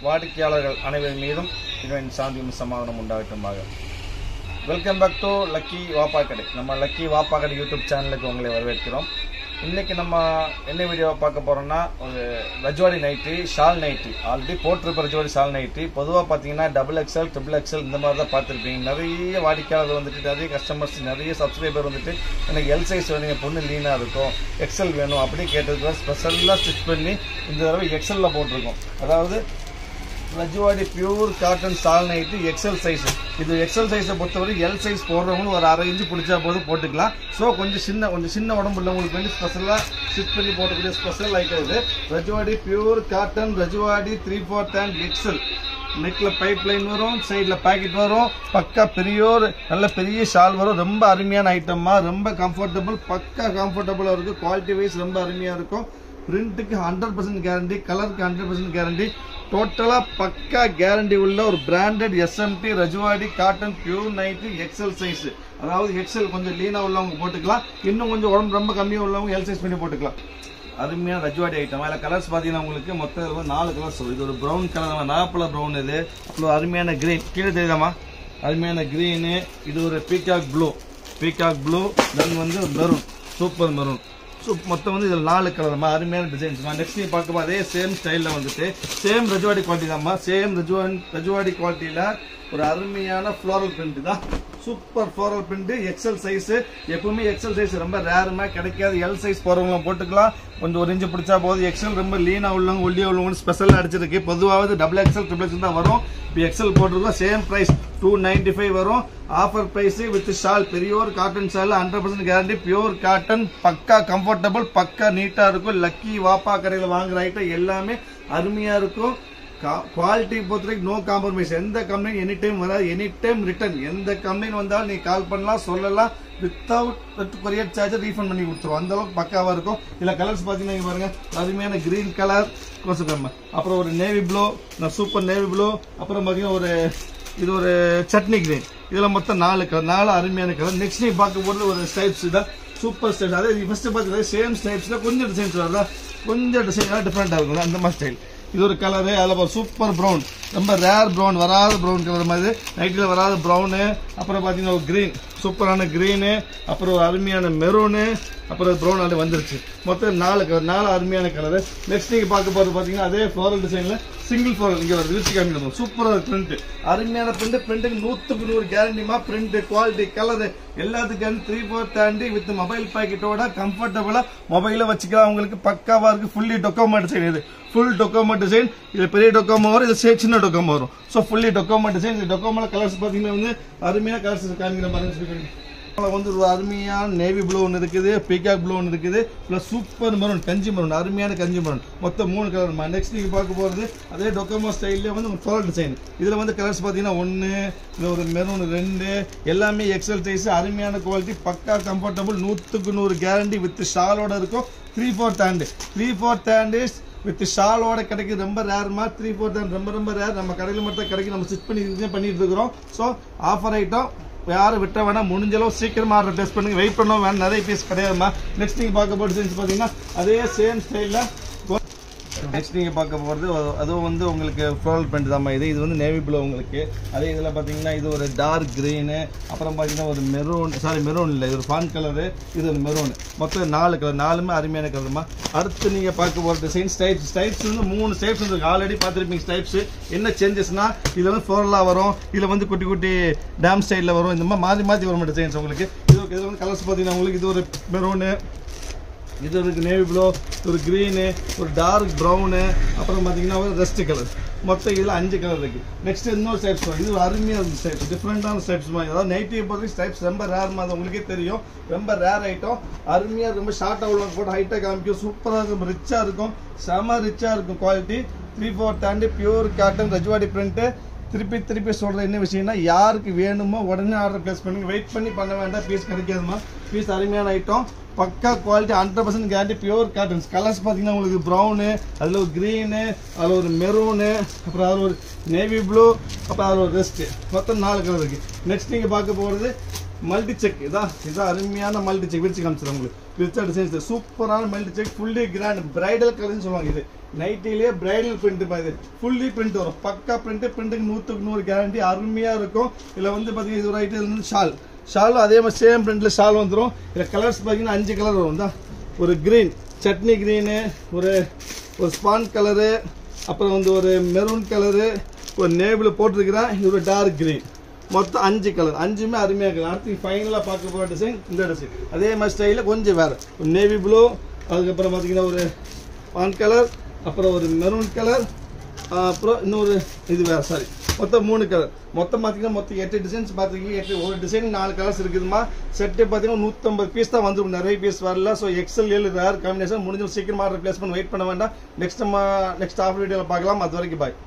வாடிக்கையாளர்கள் அனைவரின் மீதும் இறைவன் சாந்தியும் சமாதானம் உண்டாகட்டுமாக. வெல்கம் பேக் டு லக்கி வாப்பா கடை. நம்ம லக்கி வாப்பா கடை யூடியூப் சேனலுக்கு உங்களை வரவேற்கிறோம். இன்றைக்கி நம்ம என்ன வீடியோவை பார்க்க போகிறோம்னா, ஒரு Rajwadi nighty, shawl nighty. Already போட்டிருப்ப ரஜ்வாடி ஷால் நைட்டி. பொதுவாக பார்த்தீங்கன்னா XXL, XXL இந்த மாதிரி தான் பார்த்துருப்பீங்க. நிறைய வாடிக்கையாளர் வந்துட்டு, நிறைய கஸ்டமர்ஸ், நிறைய சப்ஸ்கிரைபர் வந்துட்டு எனக்கு எல் சைஸ் வேணும், என் பொண்ணு லீனாக இருக்கும், XL வேணும் அப்படின்னு கேட்டதுக்கு ஸ்பெஷலாக ஸ்டிச் பண்ணி இந்த தடவை XL போட்டிருக்கோம். அதாவது Rajwadi pure cotton shawl nighty XL size. இது XL சைஸை பொறுத்தவரை எல் சைஸ் போடுறவங்களும் ஒரு 1/2 இன்ச்சு பிடிச்சா போது போட்டுக்கலாம். ஸோ கொஞ்சம் சின்ன உடம்பு உள்ளவங்களுக்கு வந்து ஸ்பெஷலாக ஸ்டிச் பண்ணி போடக்கூடிய ஸ்பெஷல் ஐட்டம் இது. Rajwadi pure cotton Rajwadi 3/4 hand XL. நெக்கில் பைப் லைன் வரும், சைடில் பாக்கெட் வரும், பக்கா நல்ல பெரிய ஷால் வரும். ரொம்ப அருமையான ஐட்டமாக, ரொம்ப கம்ஃபர்டபுள், பக்கா கம்ஃபர்டபுளாக இருக்கும். குவாலிட்டி வைஸ் ரொம்ப அருமையாக இருக்கும். பிரிண்ட்டுக்கு 100% கேரண்டி, கலருக்கு 100% கேரண்டி, டோட்டலாக பக்கா கேரண்டி உள்ள ஒரு branded SMT Rajwadi cotton pure nighty XL size. அதாவது XL கொஞ்சம் லீனாக உள்ளவங்க போட்டுக்கலாம், இன்னும் கொஞ்சம் உடம்பு ரொம்ப கம்மியாக உள்ளவங்க எல் சைஸ் பண்ணி போட்டுக்கலாம். அருமையான ரஜ்வாடி ஐட்டம். அதில் கலர்ஸ் பார்த்தீங்கன்னா உங்களுக்கு மொத்தம் 4 கலர்ஸ் வரும். இது ஒரு ப்ரௌன் கலர், நாப்பல ப்ரௌன். இது அப்புறம் அருமையான கிரீன், கீழே தெரியுதாமா, அருமையான கிரீனு. இது ஒரு பீகாக் ப்ளூ, தென் வந்து மெரூன், சூப்பர் மெரூன். ஸோ மொத்தம் வந்து இதில் 4 கலர் அருமையான டிசைன்ஸ். நெக்ஸ்ட் நீ பார்க்கும்போது அதே சேம் ஸ்டைலில் வந்துட்டு சேம் ரஜ்வாடி குவாலிட்டி தான்மா. சேம் ரஜ்வாடி குவாலிட்டியில் ஒரு அருமையான ஃப்ளோரல் பிரிண்ட் தான். Super floral print XL size. எப்பவுமே XL சைஸ் ரொம்ப ரேருமா கிடைக்காது. எல் சைஸ் போறவங்க போட்டுக்கலாம், கொஞ்சம் 1 இன்ச்சு பிடிச்சா போதும். XL ரொம்ப லீனா உள்ளவங்க, ஒல்லியா உள்ளவங்க ஸ்பெஷலாக அடிச்சிருக்கு. பொதுவாக XXL, XXL தான் வரும். இப்போ XL போட்டிருக்கோம். சேம் பிரைஸ் 295 வரும். ஆஃபர் பிரைஸ் வித் ஷால், பெரியோர் cotton shawl, 100% guarantee, pure cotton, பக்கா கம்ஃபர்டபுள், பக்கா நீட்டா இருக்கும். லக்கி வாப்பா கடையில் வாங்குற ஐட்டம் எல்லாமே அருமையா இருக்கும். குவாலிட்டி பொறுத்தவரைக்கும் நோ காம்ப்ரமைஸ். எந்த கம்ப்ளைண்ட் எனி டைம் வராது, எனி டைம் ரிட்டர்ன். எந்த கம்ப்ளைண்ட் வந்தாலும் நீ கால் பண்ணலாம், சொல்லலாம். வித்தவுட் கொரியர் சார்ஜ் ரீஃபண்ட் பண்ணி கொடுத்துருவோம். அந்த அளவுக்கு பக்காவா இருக்கும். இல்ல கலர்ஸ் பாத்தீங்கன்னா பாருங்க, அருமையான கிரீன் கலர், அப்புறம் ஒரு navy blue, super navy blue, அப்புறம் பாத்தீங்கன்னா இது ஒரு சட்னி கிரீன். இதுல மொத்தம் 4 கலர், 4 அருமையான கலர். நெக்ஸ்ட் நீ பார்க்க போறது ஒரு ஸ்டைப்ஸ் தான், சூப்பர் ஸ்டைல். அதே ஃபர்ஸ்ட் பாத்தீங்கன்னா சேம் ஸ்டைப்ஸ்ல கொஞ்சம் டிசைன்ஸ் வருதா, கொஞ்சம் டிசைன் டிஃபரெண்டா இருக்கும். அந்த மாதிரி ஸ்டைல். இது ஒரு கலரு. அதில் சூப்பர் ப்ரௌன், ரொம்ப ரேர் ப்ரௌன், வராத ப்ரௌன் கலர் மாதிரி, நைட்டில் வராத ப்ரௌனு. அப்புறம் பார்த்தீங்கன்னா ஒரு கிரீன், சூப்பரான கிரீனு, அப்புறம் ஒரு அருமையான மெரூனு, அப்புறம் ப்ரௌன் அது வந்துருச்சு. மொத்தம் 4 கலர், 4 அருமையான கலரு. நெக்ஸ்ட் நீங்கள் பார்க்க போகிறது பார்த்தீங்கன்னா அதே ஃப்ளோரல் டிசைனில் சிங்கிள் ஃப்ளோரல் இங்கே வருது, விரிச்சு காமிக்கணும். சூப்பராக பிரிண்ட், அருமையான பிரிண்ட். பிரிண்ட்டுக்கு 100% கேரண்டிமா. பிரிண்ட், குவாலிட்டி, கலரு எல்லாத்துக்கும் 3/4 தாண்டி வித் மொபைல் பாக்கெட்டோட கம்ஃபர்டபுளா மொபைல வச்சுக்கலாம். உங்களுக்கு பக்காவா இருக்கு. Fully Docomo design. இது ஃபுல் டொக்கோமோ டிசைன். இது பெரிய டொக்கோமோ வரும், இது சின்ன டொக்கோமோ வரும். So fully Docomo design. இந்த டொக்கோமோல கலர்ஸ் பார்த்தீங்கன்னா வந்து அருமையான கலர்ஸ் காமிக்கிற மாதிரி வந்து ஒரு அருமையான நேவி ப்ளூ ஒன்று இருக்குது, பீகாக் ப்ளூ ஒன்று இருக்குது, பிளஸ் சூப்பர் மெரூன், கஞ்சி மெரூன், அருமையான கஞ்சி மெரூன். மொத்தம் 3 கலர். நெக்ஸ்ட் நீங்க பார்க்க போறது அதே டொக்கோமோ ஸ்டைல்ல வந்து ஒரு ஃப்ளோரல் டிசைன். இதுல வந்து கலர்ஸ் பாத்தீங்கன்னா 1, இதுல ஒரு மெரூன் 2, எல்லாமே XL சைஸ். அருமையான குவாலிட்டி, பக்கா கம்ஃபர்டபுள், 100% கேரண்டி வித் ஷாலோட இருக்கும். 3/4 ஹேண்ட் வித் ஷாலோட கிடைக்குது. ரொம்ப ரேர்மா. 3/4 ஹேண்ட் ரொம்ப ரேர். நம்ம கடையில் மட்டும் கிடைக்கும். நம்ம ஸ்டிச் பண்ணிட்டு இருக்கிறோம். ஸோ ஆஃபர் ஐட்டம் யாரும் விட்ட வேணாம். முடிஞ்ச அளவு சீக்கிரமா ஆர்டர் டெஸ்ட் பண்ணுங்க. வெயிட் பண்ணவும் வேணும், நிறைய பீஸ் கிடையாதுமா. நெக்ஸ்ட் நீங்க பார்க்க போற டிசைன்ஸ் பாத்தீங்கன்னா அதே சேம் ஸ்டைல்ல. நெக்ஸ்ட் நீங்க பார்க்க போறது அதுவும் வந்து உங்களுக்கு ஃப்ளோரல் பிரிண்ட் தான். இது வந்து நேவி ப்ளூ உங்களுக்கு. அதே இதுல பாத்தீங்கன்னா இது ஒரு டார்க் கிரீனு, அப்புறம் பாத்தீங்கன்னா ஒரு மெரூன் இல்லை, இது ஒரு ஃபான் கலரு, இது ஒரு மெரூன். மொத்தம் 4 கலர், 4மே அருமையான கலருமா. அடுத்து நீங்க பார்க்க போற டிசைன் ஸ்டைப்ஸ் வந்து 3 ஸ்டைப்ஸ் இருக்கு. ஆல்ரெடி பார்த்துருப்பீங்க ஸ்டைப்ஸ். என்ன சேஞ்சஸ்னா இதுல வந்து ஃப்ளோரலா வரும், இதுல வந்து குட்டி குட்டி டேம் ஸ்டைல்ல வரும். இந்த மாதிரி மாத்தி வரும் டிசைன்ஸ் உங்களுக்கு. இது வந்து கலர்ஸ் பாத்தீங்கன்னா உங்களுக்கு இது ஒரு மெரூனு, இது ஒரு நேவி ப்ளூ, ஒரு கிரீனு, ஒரு டார்க் ப்ரௌனு, அப்புறம் பார்த்தீங்கன்னா ஒரு ரெஸ்ட் கலர். மொத்தம் இதில் 5 கலர் இருக்கு. நெக்ஸ்ட் இன்னொரு ஸ்டைப்ஸ், இது ஒரு அருமையான ஸ்டைப்ஸ், டிஃப்ரெண்டான ஸ்டைப்ஸ் மாதிரி. அதாவது நைட்டியை பொறுத்த ஸ்டைப்ஸ் ரொம்ப ரேர் மாதிரி, உங்களுக்கே தெரியும். ரொம்ப ரேர் ஐட்டம், அருமையாக ரொம்ப ஷார்ட்டாக உள்ள போட்டு ஹைட்டாக காமிக்கும். சூப்பராக இருக்கும், ரிச்சாக இருக்கும், செம ரிச்சாக இருக்கும். குவாலிட்டி 3/4 தாண்டி பியூர் காட்டன் ரஜ்வாடி பிரிண்ட்டு. திருப்பி சொல்ற என்ன விஷயம்னா, யாருக்கு வேணுமோ உடனே ஆர்டர் பிளேஸ் பண்ணுங்க. வெயிட் பண்ண வேண்டாம், பீஸ் கிடைக்காதுமா. பீஸ் அருமையான ஐட்டம், பக்கா quality, 100% guarantee, pure cottons. Colours பார்த்தீங்கன்னா உங்களுக்கு ப்ரௌனு, அதில் ஒரு க்ரீனு, அதில் ஒரு மெரூனு, அப்புறம் அதில் ஒரு நேவி ப்ளூ, அப்புறம் அதில் ஒரு ரெஸ்ட்டு. மொத்தம் 4 கலர் இருக்கு. நெக்ஸ்ட் நீங்கள் பார்க்க போகிறது மல்டி செக். இதான் அருமையான மல்டி செக். விரிச்சு காமிச்சிடும் உங்களுக்கு. விரிச்சா டிசைன்ஸ், சூப்பரான multi check, fully grand bridal கலர்னு சொல்லுவாங்க. நைட்டிலேயே பிரைடல் பிரிண்ட் மாதிரி ஃபுல்லி பிரிண்ட் வரும். பக்கா பிரிண்ட். பிரிண்ட்டுக்கு 100க்கு 100 கேரண்டி. அருமையாக இருக்கும். இதில் வந்து பார்த்தீங்கன்னா இது ஒரு ஐட்டம் வந்து ஷாலும் அதே மாதிரி சேம் பிரிண்டில் ஷால் வந்துடும். இதில் கலர்ஸ் பார்த்தீங்கன்னா 5 கலர் வரும் தான். ஒரு க்ரீன், சட்னி க்ரீனு, ஒரு ஸ்பான் கலரு, அப்புறம் வந்து ஒரு மெரூன் கலரு, ஒரு நேபிள் போட்டிருக்கிறேன். இது ஒரு டார்க் க்ரீன். மொத்தம் 5 கலர். 5மே அருமையாக இருக்குது. அடுத்து ஃபைனலாக பார்க்க போகிற டிசைன் இந்த டிசைன். அதே மாதிரி ஸ்டைலில் கொஞ்சம் வேறு. ஒரு நேவி ப்ளூ, அதுக்கப்புறம் பார்த்தீங்கன்னா ஒரு பான் கலர், அப்புறம் ஒரு மெரூன் கலர், அப்புறம் இன்னொரு இது வேறு. சாரி, மொத்தம் 3 கலர். மொத்தம் பார்த்தீங்கன்னா மொத்தம் 8 டிசைன்ஸ் பார்த்துக்கிங்க. ஒரு டிசைன் 4 கலர்ஸ் இருக்குதுமா. செட்டு பார்த்தீங்கன்னா 150 பீஸ் தான் வந்துடும். நிறைய பீஸ் வரல. So XL rare combination. முடிஞ்சு சீக்கிரமாக ஆர்டர் பிளேஸ் பண்ணி வெயிட் பண்ண வேண்டாம். நெக்ஸ்ட் ஆஃபர் வீடியோவில் பார்க்கலாம். அது வரைக்கும் பாய்.